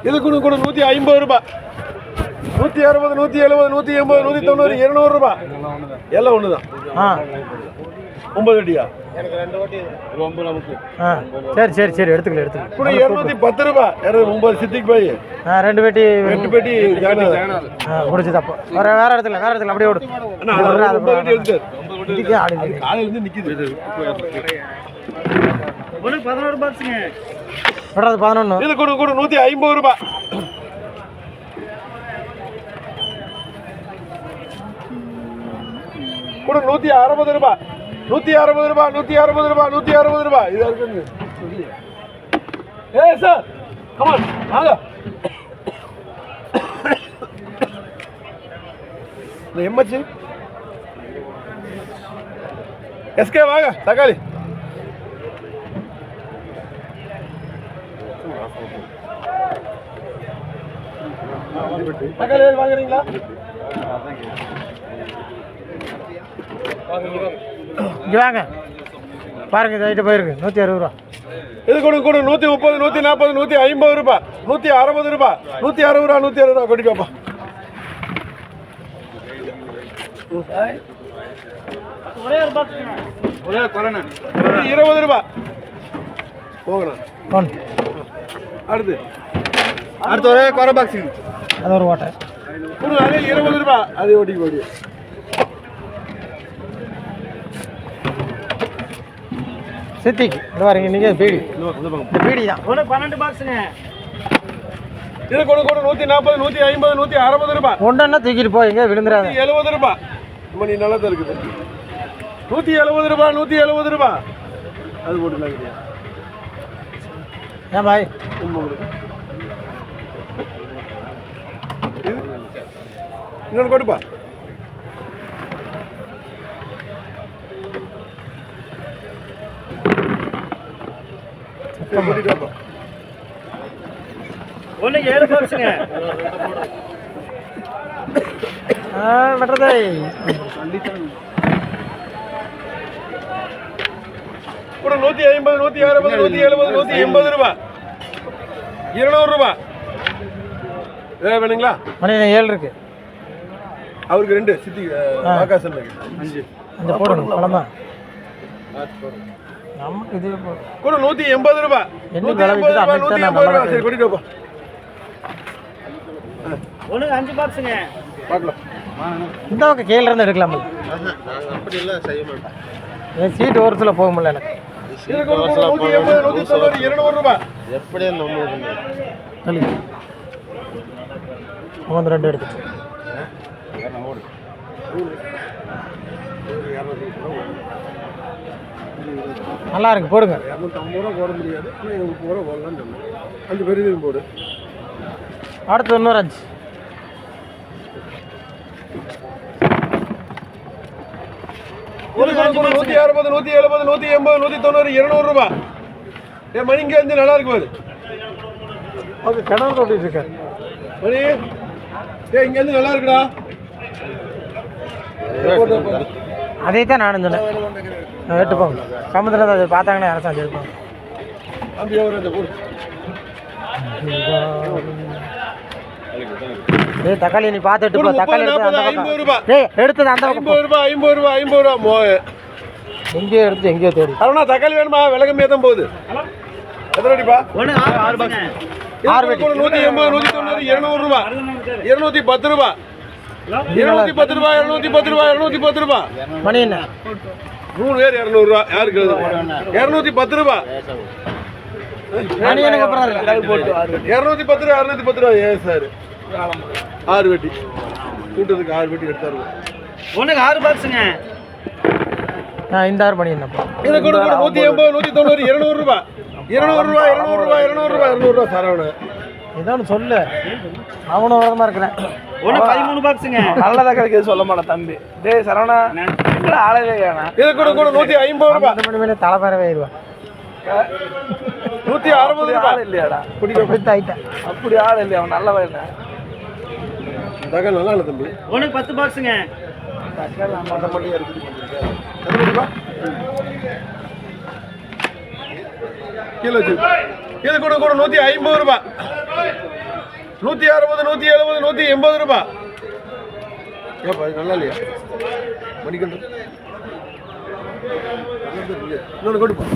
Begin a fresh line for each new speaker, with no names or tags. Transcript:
இது கூட கூட 150 ரூபாய், 160, 170, 180, 190, 200 ரூபாய். எல்லாம் ஒண்ணுதான். 9 அடியா?
சரி சரி சரி எடுத்துக்கலாம்
கூட 210 ரூபாய். 9 சித்திக்கு போய்
2 பெட்டி
முடிச்சு
தப்போ வேற இடத்துல அப்படியே ஓடு.
காலையில இருந்து நிக்குது.
11 பாக்ஸுங்க. 11.
இது கூட கூட 150 ரூபாய். கூட 160 ரூபாய், 160 ரூபாய், 160 ரூபாய், 160 ரூபாய். இதா இருக்கு. ஏய் சார், கம் ஆன் வாங்க. இந்த எம்எச் எஸ்கே வாங்க. தக்காளி தக்காளி வாங்குறீங்களா?
இங்கே வாங்க பாருங்க, இது ஐட்டம் போயிருக்கு 160 ரூபா.
இது கூட கூட 130, 140, 150 ரூபாய், 160 ரூபாய், 160 ரூபா, 160 ரூபா. கொட்டிக்கோப்பா.
ஒரே ஒரு பாக்ஸ், ஒரே கொரோனா
20 ரூபாய். போகணும். அடுத்து ஒரே கொரை பாக்ஸ்.
அது ஒரு ஓட்டை
கூட அதே 20 ரூபாய். அது ஓட்டி போடி.
சித்திக்கு இந்த பாருங்க, நீங்கள் பீடி பீடி தான். 12 பாக்ஸுங்க.
இது கூட கூட 140, 150, 160 ரூபாய்.
ஒன்றா தூக்கிட்டு போய் எங்கே விழுந்துறாங்க.
70 ரூபாய். மணி நல்லா தான் இருக்குது. 170 ரூபாய், 170 ரூபாய். அது போட்டுலாம்
ஏன் பாய்
இன்னொன்று கொடுப்பா.
ஒன்று 7 பாக்ஸுங்க. வெட்டுறதே
கூட 150, 160, 170, 180 ரூபாய், 200 ரூபாய். வேணுங்களா?
மணி 7 இருக்கு.
அவருக்கு 2 சித்தி ஆகாசன் 5
போடணும். பழமா நமக்கு இது
கூட 180 ரூபாய்.
என்ன விலை விக்குது அப்படி தான் நம்ம.
சரி கொட்டிட்டோப்பா.
ஒன்று 5 பாக்ஸுங்க.
பார்க்கலாம்.
இந்த பக்கம் கீழே இருந்து எடுக்கலாம்.
அப்படி இல்லை, செய்ய மாட்டேன்.
என் சீட்டு ஒரு சில போக முடியல எனக்கு.
180, 190, 200 ரூபாய். எப்படி
நம்ம 2 எடுத்து நல்லா இருக்கு. போடுங்க.
250 ரூபா போட முடியாது, ஆனால் 20 ரூபா போடலான்னு சொன்னேன். 5 பெரிய போடு.
அடுத்து இன்னொரு 5.
ஒரு 160, 170, 180, 190, 200 ரூபாய். என் மணி இங்கே வந்து நல்லா இருக்கு பாரு.
ஓகே, கிணறு ஓட்டிட்டு இருக்கேன்
மணி. இங்க இருந்து நல்லா இருக்குடா.
அதே தான் நானும் சொன்னேன். எடுத்துப்போங்க. சமுதிரம் அதை பார்த்தாங்கன்னா அரசாங்க எடுப்பாங்க. தக்காளி நீ பார்த்து எடுத்து போ. தக்காளி எடுத்தது அந்த பக்கம்.
50 ரூபாய், 50 ரூபாய், 50 ரூபாய்.
எங்கேயோ எடுத்து எங்கேயோ தேடி.
அருணா தக்காளி வேணுமா? விலை கம்மியாக தான் போகுது. எத்தனை அடிப்பா?
6 பாக்ஸ்.
180, 190, 200 ரூபாய், 210 ரூபாய், 210 ரூபாய், 210 ரூபாய், 210 ரூபாய்.
மணி என்ன?
3 பேர் 200 ரூபாய். யாருக்கு 210 ரூபாய்.
மணி எனக்கு அப்புறம்
210 ரூபாய், 610 ரூபாய். ஏ சார் 6 வெட்டி கூட்டத்துக்கு 6 வெட்டி எடுத்தாரு.
ஒன்றுக்கு 6 பாக்ஸுங்க. இந்த 6 மணி என்னப்பா?
இதை கூட 180, 190, 200 ரூபாய், 200 ரூபாய், 200 ரூபாய், 200 ரூபாய், 200 ரூபாய். சரவண
ஏதோ சொல்லு. அவனும் வரமா இருக்கிறேன். 13 பாக்ஸுங்க.
நல்லதா கிடைக்கிறது சொல்ல மாட்டேன் தம்பி. டேய் சரவணா, ஆளவே வேணாம்.
இது கூட 150 ரூபாய்.
10 மணி மேலே தலைப்பறவை ஆயிடுவா.
160 ரூபாய்
இல்லையாடா? அப்படி ஆள் இல்லையா? அவன் நல்ல வயல
தகவல் நல்லா இல்லை தம்பி.
10 பாக்ஸுங்க.
கிலோ இது கூட 150 ரூபாய். 160 170 180 ரூபா ஏப்பா இது நல்லா இல்லையா மணிக்கண்டு இன்னொன்று கொடுப்பா